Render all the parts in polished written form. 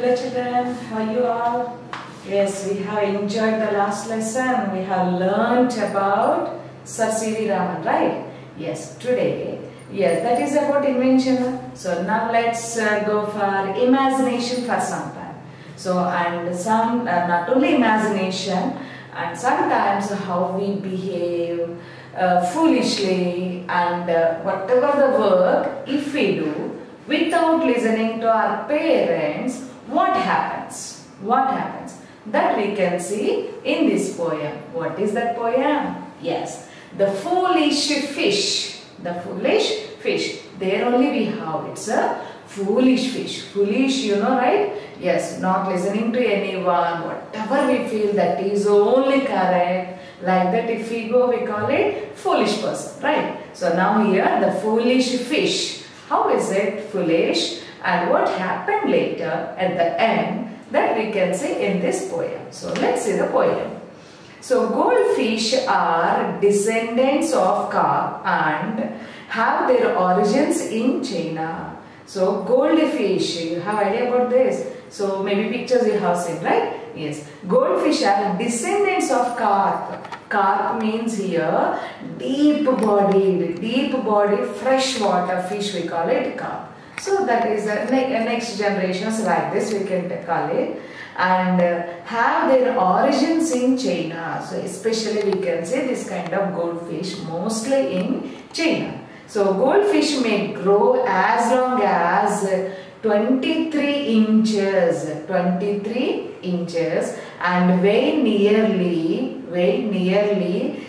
Hello children, how are you all? Yes, we have enjoyed the last lesson. We have learnt about Sir C.V. Raman, right? Yes, today, yes, that is about invention. So now let's go for imagination for some time. So and some, not only imagination, and sometimes how we behave foolishly and whatever the work, if we do without listening to our parents, what happens? What happens? That we can see in this poem. What is that poem? Yes, the foolish fish. The foolish fish. There only we have. It's a foolish fish. Foolish, you know, right? Yes, not listening to anyone. Whatever we feel that is only correct. Like that, if we go, we call it foolish person, right? So now here, the foolish fish. How is it foolish? And what happened later at the end, that we can see in this poem. So let's see the poem. So goldfish are descendants of carp and have their origins in China. So goldfish, you have idea about this? So maybe pictures you have seen, right? Yes. Goldfish are descendants of carp. Carp means here deep bodied, freshwater fish, we call it carp. So that is next generations like this we can call it, and have their origins in China. So especially we can say this kind of goldfish mostly in China. So goldfish may grow as long as 23 inches and weigh nearly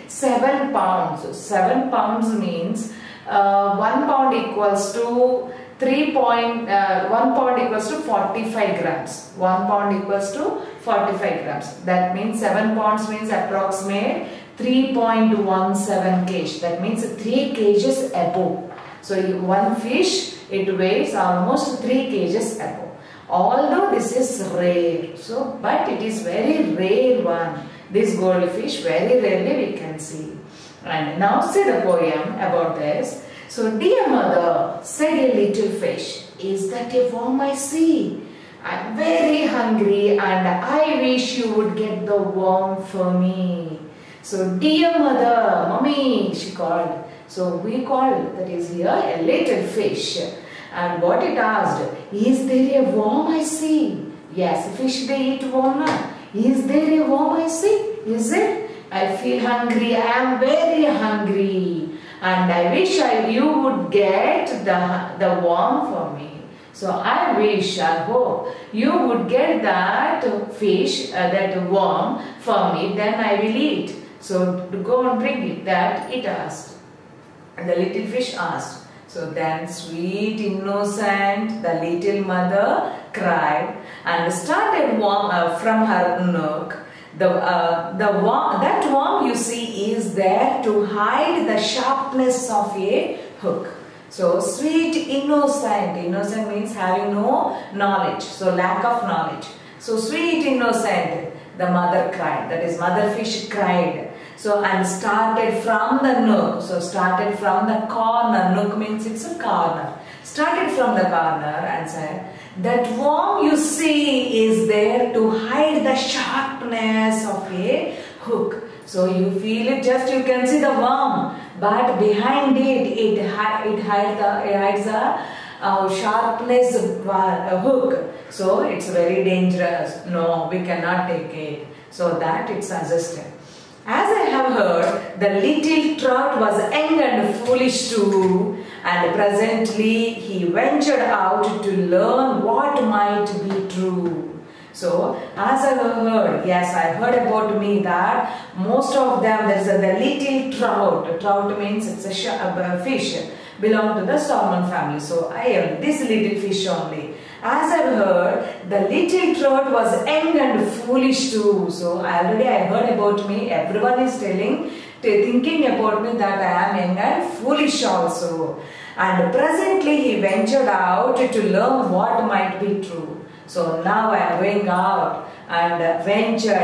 7 pounds. 7 pounds means 1 pound equals to 1 pound equals to 45 grams. 1 pound equals to 45 grams. That means 7 pounds means approximate 3.17 kg. That means 3 kgs above. So one fish, it weighs almost 3 kgs above. Although this is rare, so but it is very rare one. This goldfish very rarely we can see. And now see the poem about this. So, dear mother, said a little fish, is that a worm I see? I am very hungry and I wish you would get the worm for me. So, dear mother, mommy, she called. So, we called, that is here, a little fish. And what it asked, is there a worm I see? Yes, fish they eat worm. Is there a worm I see? Is it? I feel hungry, I am very hungry. And I wish you would get the worm for me. So I wish, I hope you would get that fish, that worm for me, then I will eat. So to go and bring it, that it asked. And the little fish asked. So then sweet innocent, the little mother cried and started from her nook. That worm you see is there to hide the sharpness of a hook. So sweet innocent, innocent means having no knowledge, so lack of knowledge. So sweet innocent, the mother cried, that is mother fish cried. So and started from the nook, so started from the corner, nook means it's a corner. Started from the corner and said, that worm you see is there to hide the sharpness of a hook. So you feel it, just you can see the worm, but behind it hides the sharpness of a hook. So it's very dangerous. No, we cannot take it. So that it suggested. As I have heard, the little trout was young and foolish too, and presently he ventured out to learn what might be true. So, as I have heard, yes, I heard about me that most of them, there is the little trout. Trout means it's a fish, belong to the salmon family. So, I am this little fish only. As I have heard, the little trout was young and foolish too. So already I heard about me. Everyone is thinking about me that I am young and foolish also. And presently he ventured out to learn what might be true. So now I am going out and adventure,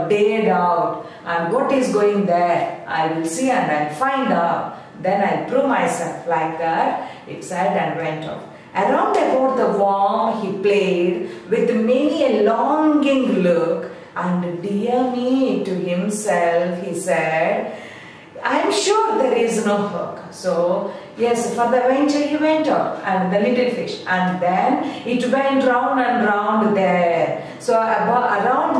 dared out. And what is going there? I will see and I will find out. Then I will prove myself like that. It said and went off. Around about the worm he played with many a longing look, and dear me, to himself he said, I am sure there is no hook. So yes, for the venture he went out, and the little fish, and then it went round and round there. So about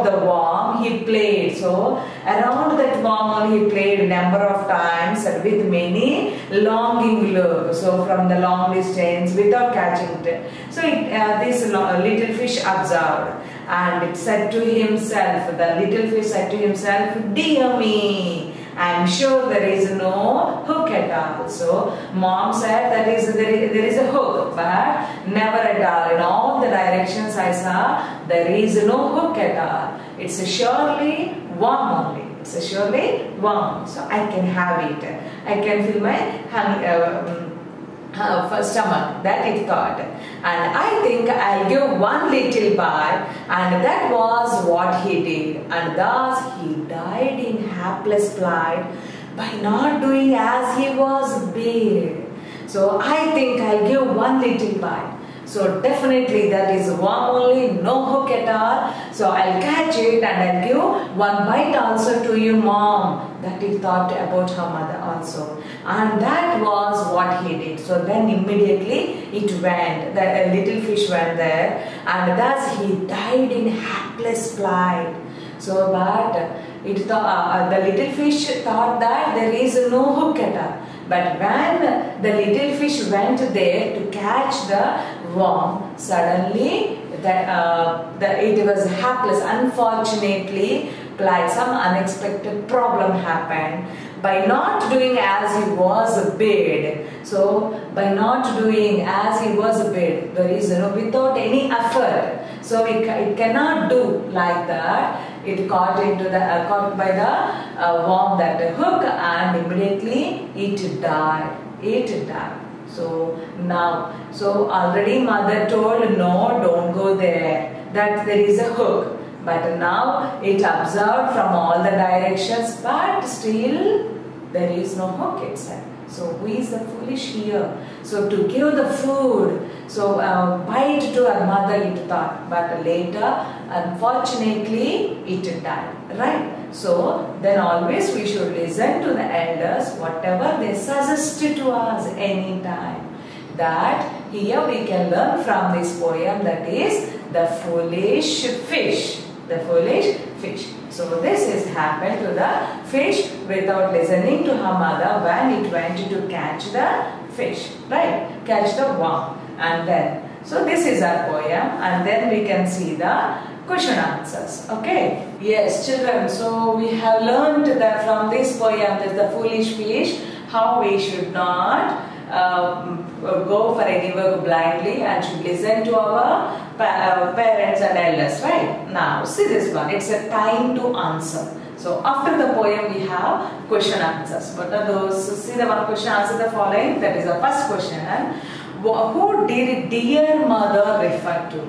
the worm he played. So around that worm he played a number of times with many longing look. So from the long distance without catching it. So this little fish observed, and it said to himself, the little fish said to himself, dear me, I am sure there is no hook at all. So mom said that there is a hook, but never at all. In all the directions I saw, there is no hook at all. It's a surely worm only. It's a surely worm. So I can have it. I can feel my stomach, that it thought, and I think I'll give one little bite, and that was what he did, and thus he died in hapless plight by not doing as he was bid. So I think I'll give one little bite. So definitely that is worm only, no hook at all. So I'll catch it and I'll give one bite also to you, mom. That he thought about her mother also. And that was what he did. So then immediately it went, the little fish went there, and thus he died in hapless plight. So but the little fish thought that there is no hook at all. But when the little fish went there to catch the worm, suddenly it was hapless. Unfortunately, like some unexpected problem happened. By not doing as he was bid. So by not doing as he was bid, there is without any effort. So it cannot do like that. It caught by the worm, that hook, and immediately it died. It died. So now, so already mother told, no, don't go there, that there is a hook. But now it observed from all the directions, but still there is no hook itself. So who is the foolish here? So to give the food, so bite to her mother it thought, but later unfortunately it died, right? So then always we should listen to the elders, whatever they suggest to us anytime. That here we can learn from this poem, that is the foolish fish. The foolish fish. So this has happened to the fish without listening to her mother when it went to catch the fish, right? Catch the worm. And then, so this is our poem, and then we can see the question answers. Okay? Yes, children. So we have learned that from this poem, that the foolish fish, how we should not go for any work blindly and should listen to our parents and elders, right? Now see this one, it's a time to answer. So after the poem we have question answers. What are those? See the one question answer the following. That is the first question. Who did dear mother refer to?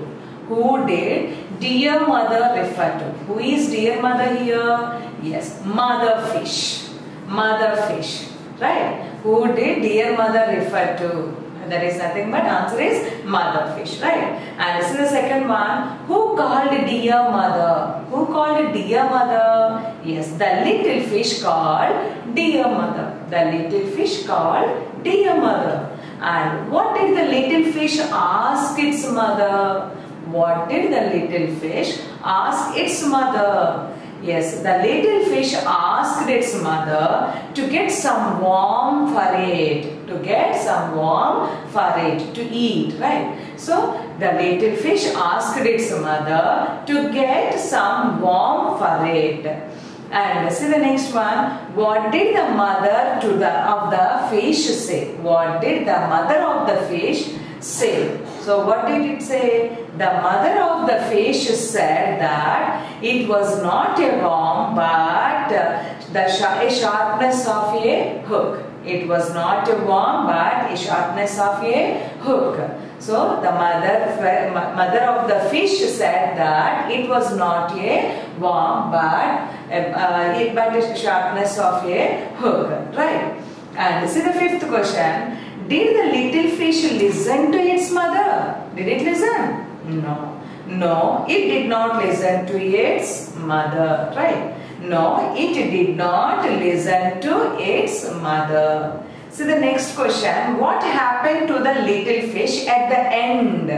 Who did dear mother refer to? Who is dear mother here? Yes, mother fish. Mother fish, right? Who did dear mother refer to? That is nothing but answer is mother fish, right? And this is the second one. Who called dear mother? Who called dear mother? Yes, the little fish called dear mother. The little fish called dear mother. And what did the little fish ask its mother? What did the little fish ask its mother? Yes, the little fish asked its mother to get some worm for it. To get some worm for it to eat, right? So the little fish asked its mother to get some worm for it. And see the next one. What did the mother of the fish say? What did the mother of the fish say? So what did it say? The mother of the fish said that it was not a worm but a sharpness of a hook. It was not a worm but a sharpness of a hook. So the mother of the fish said that it was not a worm but a sharpness of a hook, right? And see the fifth question. Did the little fish listen to its mother? Did it listen? No. No, it did not listen to its mother. Right? No, it did not listen to its mother. So the next question, what happened to the little fish at the end?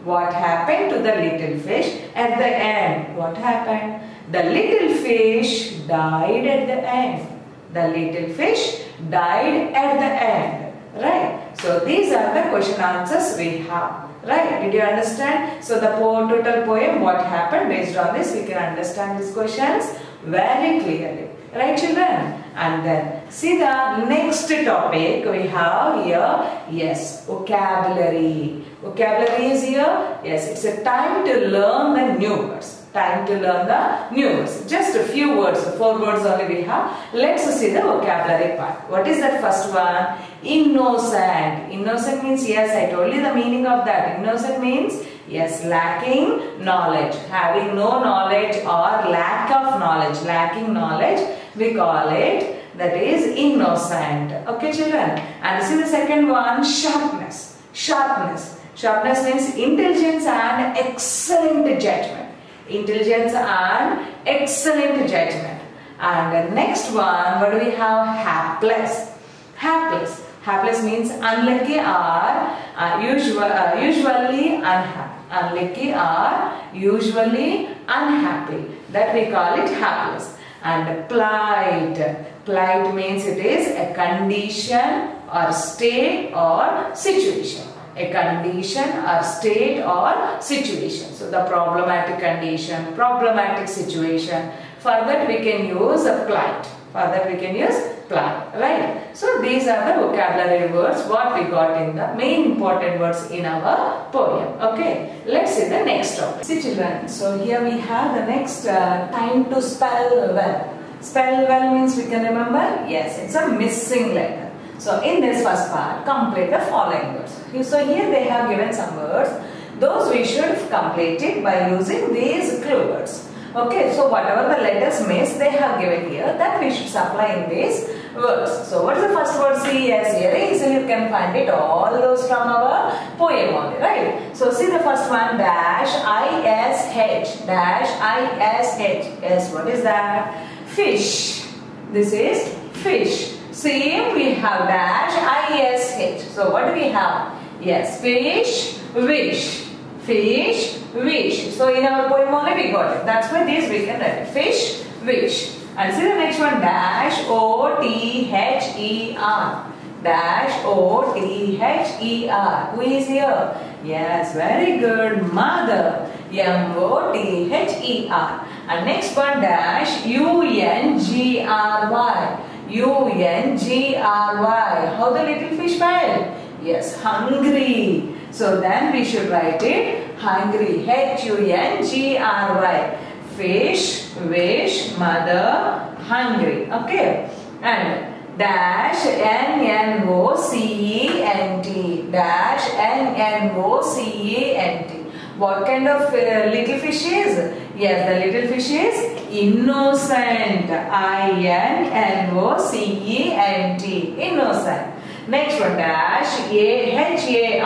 What happened to the little fish at the end? What happened? The little fish died at the end. The little fish died at the end. Right? So these are the question answers we have. Right? Did you understand? So the total poem, what happened, based on this we can understand these questions very clearly. Right, children? And then see the next topic we have here. Yes, vocabulary. Vocabulary is here. Yes, it's a time to learn the new words. Time to learn the new words. Just a few words, 4 words only we have. Let's see the vocabulary part. What is that first one? Innocent. Innocent means, yes, I told you the meaning of that. Innocent means, yes, lacking knowledge. Having no knowledge or lack of knowledge. Lacking knowledge, we call it, that is innocent. Okay, children? And see the second one, sharpness. Sharpness. Sharpness means intelligence and excellent judgment. Intelligence and excellent judgment. And the next one, what do we have? Hapless. Hapless. Hapless means unlucky or usually unhappy. Unlucky or usually unhappy. That we call it hapless. And plight. Plight means it is a condition or state or situation. A condition or state or situation. So the problematic condition, problematic situation. For that we can use a plight. For that we can use plight. Right? So these are the vocabulary words what we got in the main important words in our poem. Okay. Let's see the next topic. See children. So here we have the next time to spell well. Spell well means we can remember. Yes, it's a missing letter. So in this first part, complete the following words. So here they have given some words. Those we should complete it by using these clue words. Okay, so whatever the letters miss, they have given here, that we should supply in these words. So what is the first word? See, yes, here easily you can find it all those from our poem only, right? So see the first one, dash I-S-H, dash I-S-H. Yes, what is that? Fish. This is fish. Same we have dash I-S-H. So what do we have? Yes, fish, wish. Fish, wish. So in our poem only we got it. That's why this we can write. Fish, wish. And see the next one, dash O-T-H-E-R. Dash O-T-H-E-R. Who is here? Yes, very good. Mother. M-O-T-H-E-R. And next one, dash U-N-G-R-Y. U-N-G-R-Y. How the little fish spelled? Yes, hungry. So then we should write it hungry. H-U-N-G-R-Y. Fish, wish, mother, hungry. Okay. And dash N-N-O-C-E-N-T. Dash N-N-O-C-E-N-T. What kind of little fish is? Yes, the little fish is innocent. I-N-N-O-C-E-N-T. Innocent. Next one, dash H-A-R-P-N-E-S-S.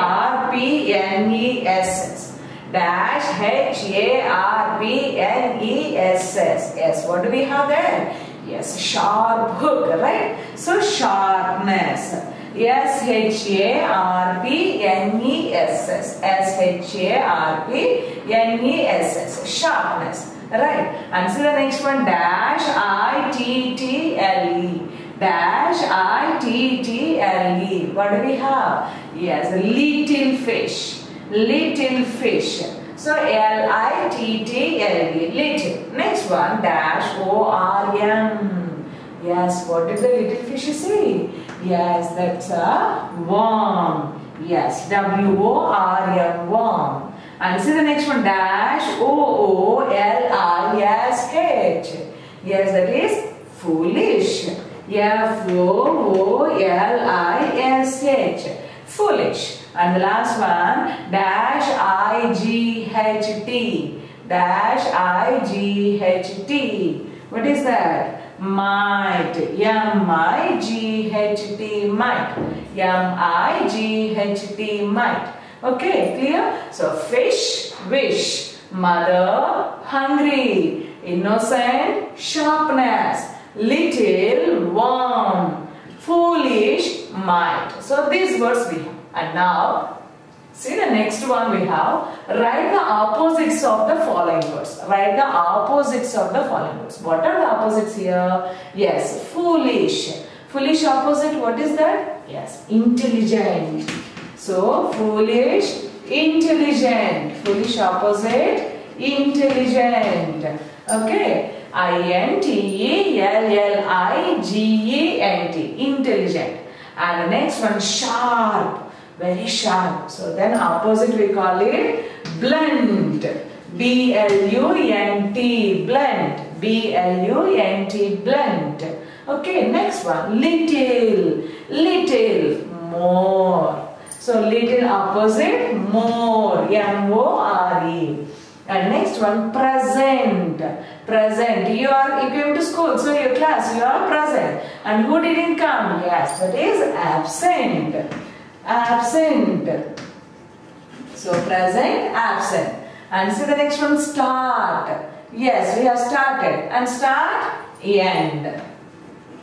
Dash H-A-R-P-N-E-S-S. Yes, what do we have there? Yes, sharp hook, right? So sharpness. S-H-A-R-P-N-E-S-S. S-H-A-R-P-N-E-S-S. Sharpness. Right. And see the next one, dash I-T-T-L-E. Dash I-T-T-L-E. What do we have? Yes, little fish. Little fish. So L-I-T-T-L-E. Little. Next one, dash O-R-M. Yes, what did the little fish say? Yes, that's a worm. Yes, W-O-R-M, worm. And see the next one, dash O-O-L-I-S-H. Yes, that is foolish. F-O-O-L-I-S-H. Foolish. And the last one, dash I-G-H-T. Dash I-G-H-T. What is that? Might. M-I-G-H-T. Might. M-I-G-H-T, might. Okay, clear? So fish, wish. Mother, hungry. Innocent, sharpness. Little, warm. Foolish, might. So these words we have. And now, see the next one we have. Write the opposites of the following words. Write the opposites of the following words. What are the opposites here? Yes, foolish. Foolish opposite, what is that? Yes, intelligent. So, foolish, intelligent. Foolish opposite, intelligent. Okay. I-N-T-E-L-L-I-G-E-N-T. Intelligent. And the next one, sharp. Very sharp. So then opposite we call it blunt. B-L-U-N-T. Blunt. B-L-U-N-T. Blunt. Okay, next one. Little. Little. More. So little opposite more. M-O-R-E. And next one, present. Present. You came to school, so your class, you are present. And who didn't come? Yes, that is absent. Absent. So present, absent. And see the next one, start. Yes, we have started. And start, end.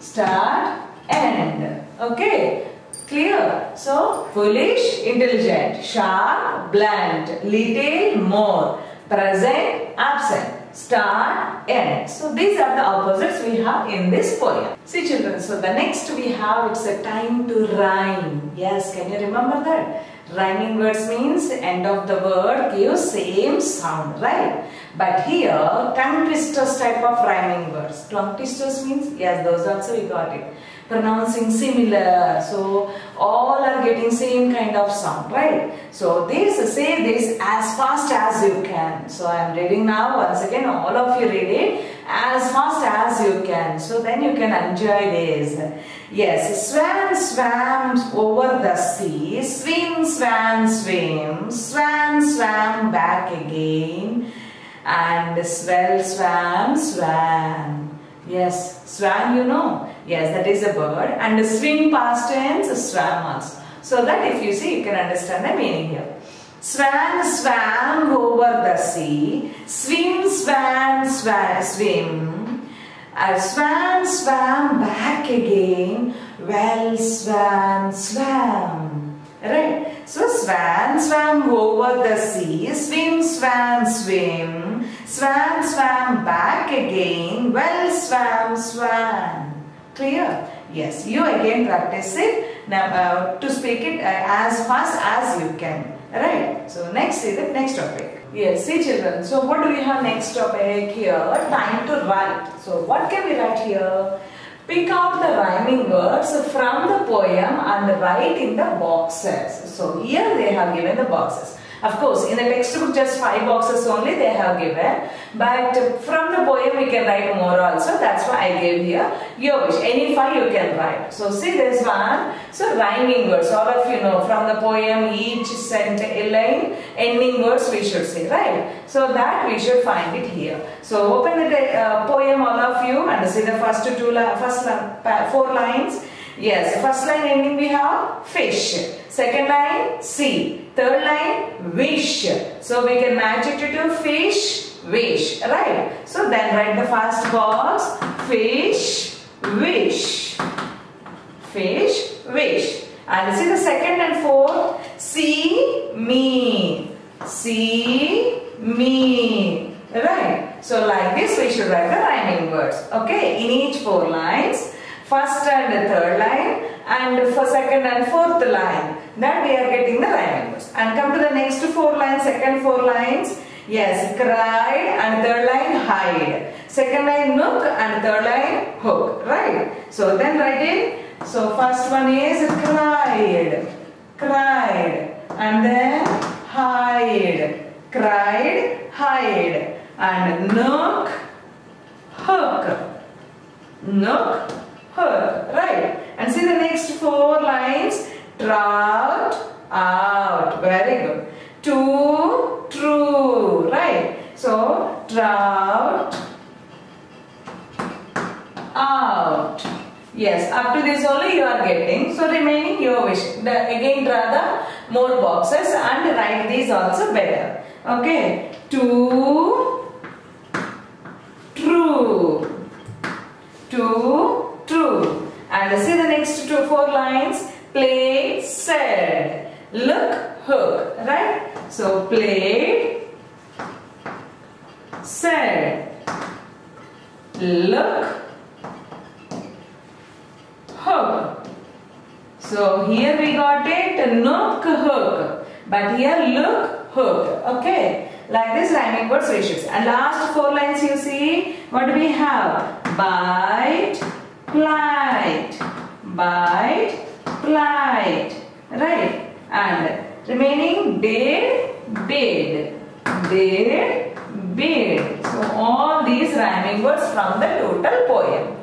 Start, end. Okay. Clear? So, foolish, intelligent. Sharp, blunt. Little, more. Present, absent. Start, end. So these are the opposites we have in this poem. See children, so the next we have, it's a time to rhyme. Yes, can you remember that? Rhyming words means end of the word gives same sound, right? But here, tongue twisters type of rhyming words. Tongue twisters means, yes, those also we got it. Pronouncing similar, so all are getting same kind of sound, right? So this, say this as fast as you can. So I am reading now, once again all of you read it as fast as you can. So then you can enjoy this. Yes, swan swam over the sea, swim swan swim, swan swam back again, and swell swam swam. Yes, swan you know. Yes, that is a bird. And the swim past tense, swam also. So that if you see, you can understand the meaning here. Swan swam over the sea. Swim, swan, swim. Swan swam back again. Well, swan swam. Right? So swan swam over the sea. Swim, swan, swim. Swan swam back again. Well, swam. Clear? Yes. You again practice it now to speak it as fast as you can. Right? So next is the next topic. Yes, see children. So what do we have next topic here? Time to write. So what can we write here? Pick out the rhyming words from the poem and write in the boxes. So here they have given the boxes. Of course, in the textbook just 5 boxes only they have given. But from the poem we can write more also. That's why I gave here. Your wish. Any 5 you can write. So see this one. So rhyming words. All of you know from the poem each line ending words we should say. Right? So that we should find it here. So open the poem all of you and see the first 4 lines. Yes, first line ending we have fish. Second line sea. Third line wish. So we can match it to fish, wish. Right? So then write the first box. Fish, wish. Fish, wish. And see the second and fourth. See, me. See, me. Right? So like this we should write the rhyming words. Okay? In each 4 lines. First and third line and for second and fourth line, that we are getting the rhyming words. And come to the next 4 lines, second 4 lines. Yes, cried and third line hide. Second line nook and third line hook. Right? So then write it. So first one is cried, and then hide, cried, hide, and nook, hook, nook, hook. Right? And see the next 4 lines. Trout, out. Very good. To, true. Right? So, trout, out. Yes, up to this only you are getting. So remaining your wish. Again draw the more boxes and write these also better. Okay. 2 true. 2 true. And see the next 4 lines. Play, said. Look, hook. Right? So played, said, look, hook. So here we got it, nook, hook. But here look, hook. Okay. Like this rhyming words we should. And last 4 lines you see. What do we have? Bite, plight. Bite, plight. Right. And remaining did, bid. Did, bid. So all these rhyming words from the total poem.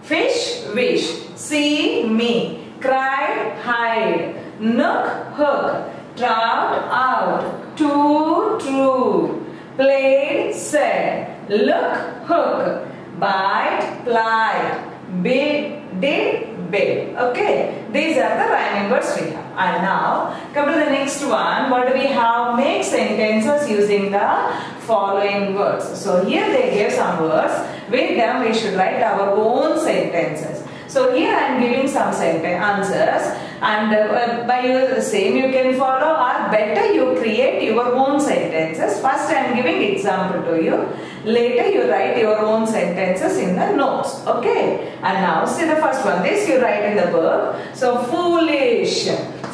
Fish, wish. See, me. Cry, hide. Nook, hook. Trout, out. 2 true. Played, said. Look, hook. Bite, plight. Bid, did, bid. Okay. These are the rhyming words we have. And now come to the next one. What do we have? Make sentences using the following words. So here they gave some words. With them we should write our own sentences. So here I am giving some answers, and by the same you can follow, or better you create your own sentences. First I am giving example to you. Later you write your own sentences in the notes. Okay. And now see the first one. This you write in the book. So foolish.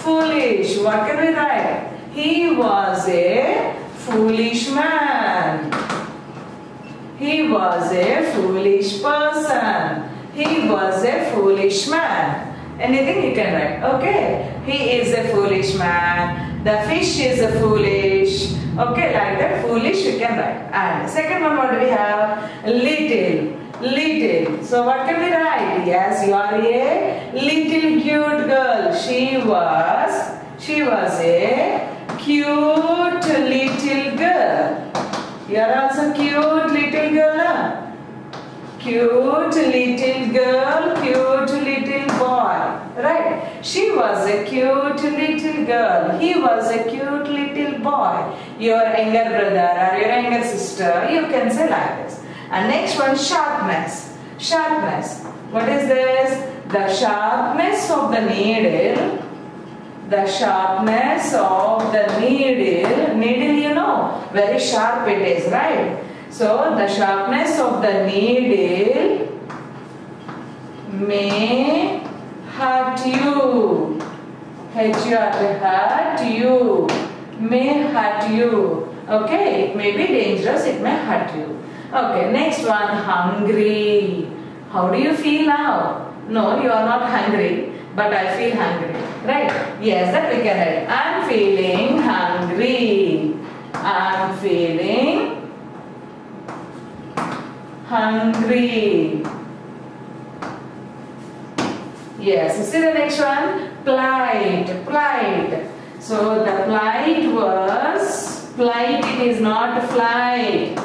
Foolish. What can we write? He was a foolish man. He was a foolish person. He was a foolish man. Anything you can write. Okay. He is a foolish man. The fish is a foolish. Okay, like that. Foolish you can write. And second one, what do we have? Little. Little. So what can we write? Yes, you are a little cute girl. She was a cute little girl. You are also cute little girl. Huh? Cute little girl, cute little boy. Right? She was a cute little girl. He was a cute little boy. Your younger brother or your younger sister, you can say like this. And next one, sharpness. Sharpness. What is this? The sharpness of the needle. The sharpness of the needle. Needle, you know, very sharp it is, right? So, the sharpness of the needle may hurt you. Hurt you. May hurt you. Okay, it may be dangerous, it may hurt you. Okay, next one, hungry. How do you feel now? No, you are not hungry, but I feel hungry. Right? Yes, that we can write. I am feeling hungry. I am feeling hungry. Yes, see the next one? Plight. Plight. So the plight was, plight it is not flight.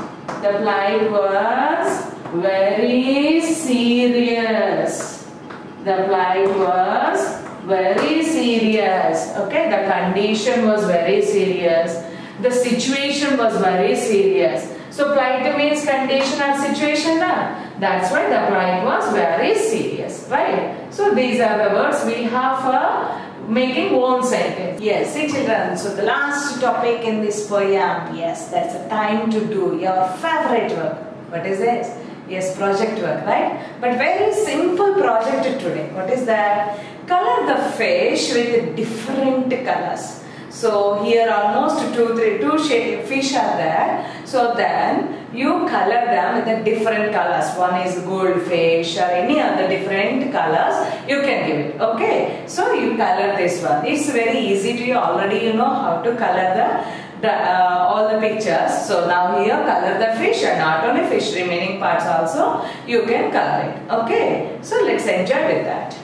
The plight was very serious. The plight was very serious. Okay, the condition was very serious. The situation was very serious. So plight means condition or situation. That's why the plight was very serious. Right? So these are the words we have for making own sentence. Yes, see children. So the last topic in this poem. Yes, that's a time to do your favorite work. What is this? Yes, project work, right? But very simple project today. What is that? Color the fish with different colors. So here almost two fish are there. So then you color them with the different colors. One is goldfish or any other different colors. You can give it. Okay. So you color this one. It's very easy to you. Already you know how to color all the pictures. So now here color the fish, and not only fish, remaining parts also you can color it. Okay. So let's enjoy with that.